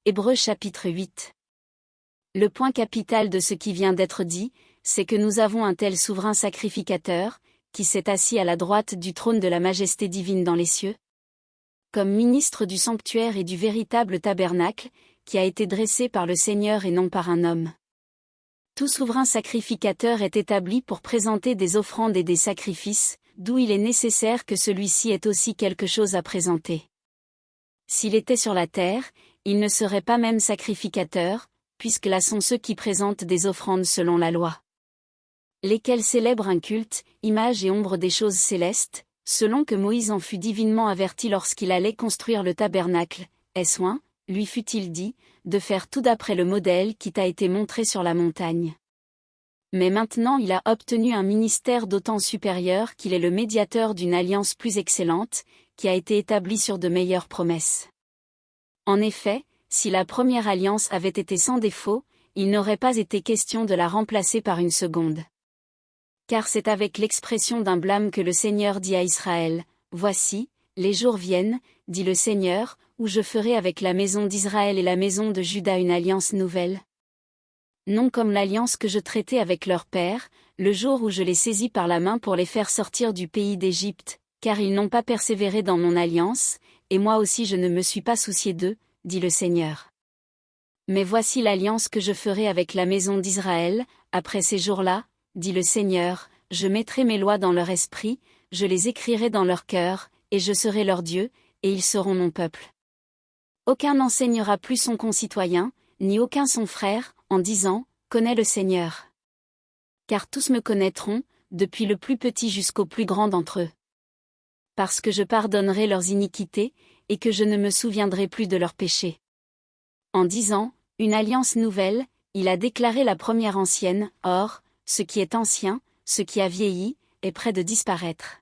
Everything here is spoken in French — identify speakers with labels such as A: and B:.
A: Hébreux chapitre 8. Le point capital de ce qui vient d'être dit, c'est que nous avons un tel souverain sacrificateur, qui s'est assis à la droite du trône de la majesté divine dans les cieux, comme ministre du sanctuaire et du véritable tabernacle, qui a été dressé par le Seigneur et non par un homme. Tout souverain sacrificateur est établi pour présenter des offrandes et des sacrifices, d'où il est nécessaire que celui-ci ait aussi quelque chose à présenter. S'il était sur la terre, il ne serait pas même sacrificateur, puisque là sont ceux qui présentent des offrandes selon la loi, lesquels célèbrent un culte, image et ombre des choses célestes, selon que Moïse en fut divinement averti lorsqu'il allait construire le tabernacle. Est-ce oint, lui fut-il dit, de faire tout d'après le modèle qui t'a été montré sur la montagne. Mais maintenant il a obtenu un ministère d'autant supérieur qu'il est le médiateur d'une alliance plus excellente, qui a été établie sur de meilleures promesses. En effet, si la première alliance avait été sans défaut, il n'aurait pas été question de la remplacer par une seconde. Car c'est avec l'expression d'un blâme que le Seigneur dit à Israël, « Voici, les jours viennent, dit le Seigneur, où je ferai avec la maison d'Israël et la maison de Juda une alliance nouvelle. Non comme l'alliance que je traitai avec leur père, le jour où je les saisis par la main pour les faire sortir du pays d'Égypte, car ils n'ont pas persévéré dans mon alliance, et moi aussi je ne me suis pas soucié d'eux, dit le Seigneur. Mais voici l'alliance que je ferai avec la maison d'Israël, après ces jours-là, dit le Seigneur, je mettrai mes lois dans leur esprit, je les écrirai dans leur cœur, et je serai leur Dieu, et ils seront mon peuple. Aucun n'enseignera plus son concitoyen, ni aucun son frère, en disant, connais le Seigneur. Car tous me connaîtront, depuis le plus petit jusqu'au plus grand d'entre eux. Parce que je pardonnerai leurs iniquités, et que je ne me souviendrai plus de leurs péchés. En disant, une alliance nouvelle, il a déclaré la première ancienne, or, ce qui est ancien, ce qui a vieilli, est près de disparaître.